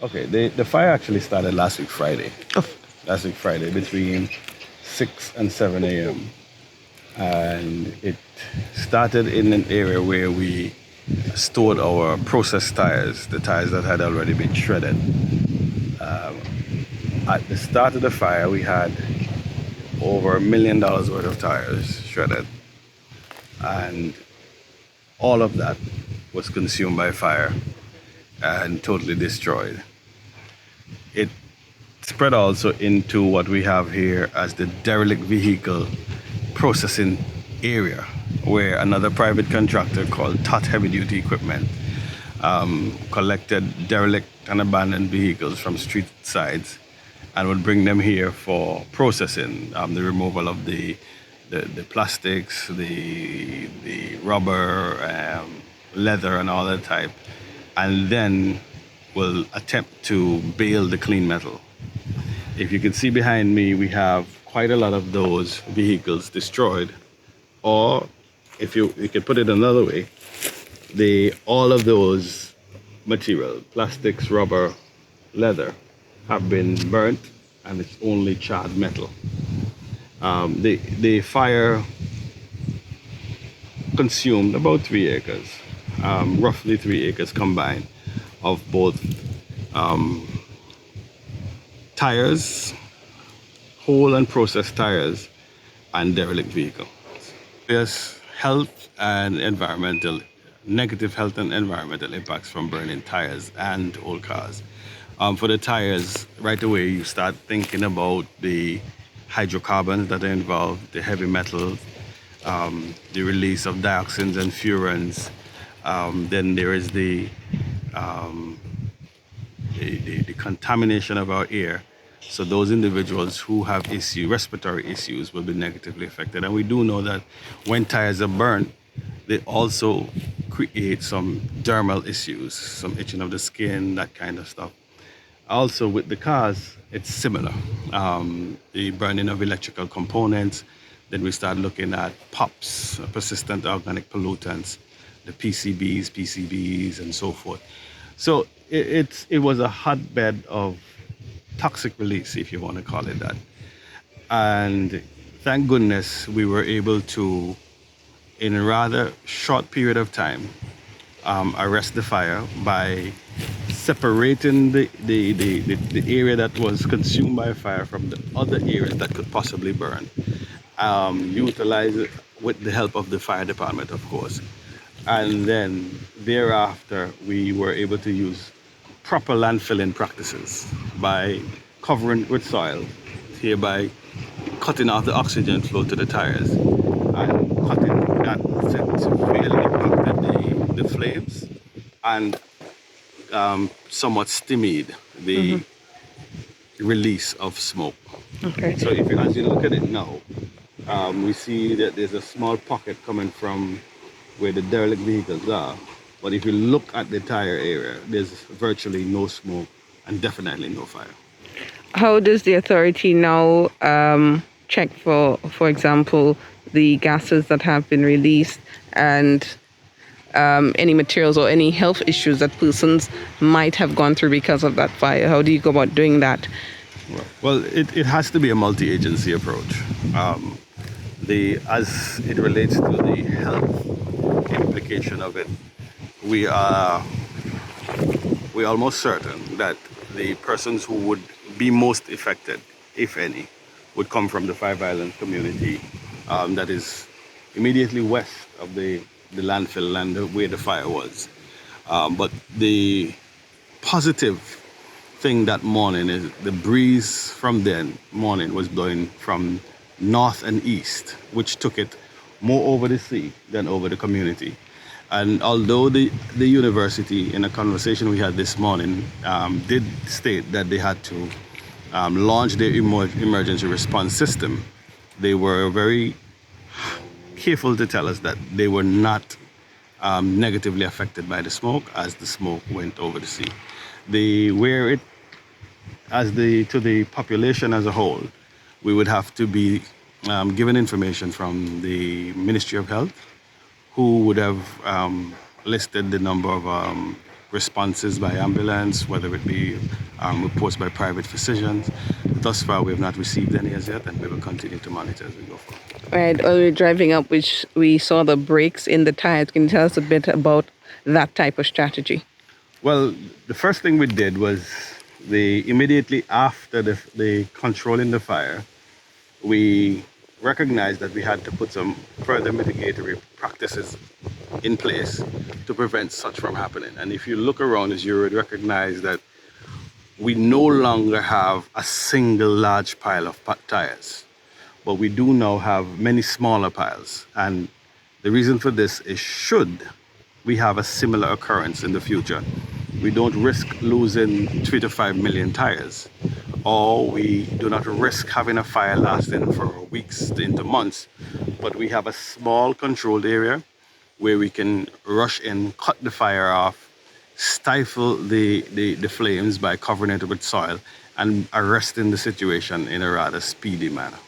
Okay, the fire actually started last week Friday. Oh, Last week Friday between 6 and 7 a.m. And it started in an area where we stored our processed tires, the tires that had already been shredded. At the start of the fire, we had over $1 million worth of tires shredded, and all of that was consumed by fire and totally destroyed. It spread also into what we have here as the derelict vehicle processing area, where another private contractor called TOT Heavy Duty Equipment collected derelict and abandoned vehicles from street sides and would bring them here for processing, the removal of the plastics, the rubber, leather, and all that type, and then will attempt to bale the clean metal. If you can see behind me, we have quite a lot of those vehicles destroyed, or if you could put it another way, all of those material, plastics, rubber, leather, have been burnt, and it's only charred metal. The fire consumed about 3 acres, roughly 3 acres combined, of both tires, whole and processed tires, and derelict vehicle. There's negative health and environmental impacts from burning tires and old cars. For the tires, right away you start thinking about the hydrocarbons that are involved, the heavy metals, the release of dioxins and furans. Then there is the contamination of our air. So those individuals who have respiratory issues will be negatively affected. And we do know that when tires are burnt, they also create some dermal issues, some itching of the skin, that kind of stuff. Also with the cars, it's similar. The burning of electrical components, then we start looking at POPs, persistent organic pollutants, the PCBs, and so forth. So it was a hotbed of toxic release, if you want to call it that. And thank goodness we were able to, in a rather short period of time, arrest the fire by separating the area that was consumed by fire from the other areas that could possibly burn. Utilize it with the help of the fire department, of course. And then thereafter, we were able to use proper landfilling practices by covering it with soil, hereby cutting off the oxygen flow to the tires, and cutting that severely impacted the flames, and somewhat stymied the release of smoke. okay. So as you look at it now, we see that there's a small pocket coming from where the derelict vehicles are. But if you look at the tire area, there's virtually no smoke and definitely no fire. How does the authority now check for example, the gases that have been released and any materials or any health issues that persons might have gone through because of that fire? How do you go about doing that? Well, it has to be a multi-agency approach. As it relates to the health implication of it, we're almost certain that the persons who would be most affected, if any, would come from the Five Islands community that is immediately west of the landfill land where the fire was. But the positive thing that morning is the breeze from then morning was blowing from north and east, which took it more over the sea than over the community. And although the university, in a conversation we had this morning, did state that they had to launch their emergency response system, they were very careful to tell us that they were not negatively affected by the smoke as the smoke went over the sea. To the population as a whole, we would have to be given information from the Ministry of Health, who would have listed the number of responses by ambulance, whether it be reports by private physicians. Thus far, we have not received any as yet, and we will continue to monitor as we go forward. Right. While we were driving up, which we saw the breaks in the tires. Can you tell us a bit about that type of strategy? Well, the first thing we did was immediately after the controlling the fire, we recognized that we had to put some further mitigatory practices in place to prevent such from happening. And if you look around us, you would recognize that we no longer have a single large pile of tires, but we do now have many smaller piles. And the reason for this is, should we have a similar occurrence in the future, we don't risk losing 3 to 5 million tires, or we do not risk having a fire lasting for weeks into months, but we have a small controlled area where we can rush in, cut the fire off, stifle the flames by covering it with soil, and arresting the situation in a rather speedy manner.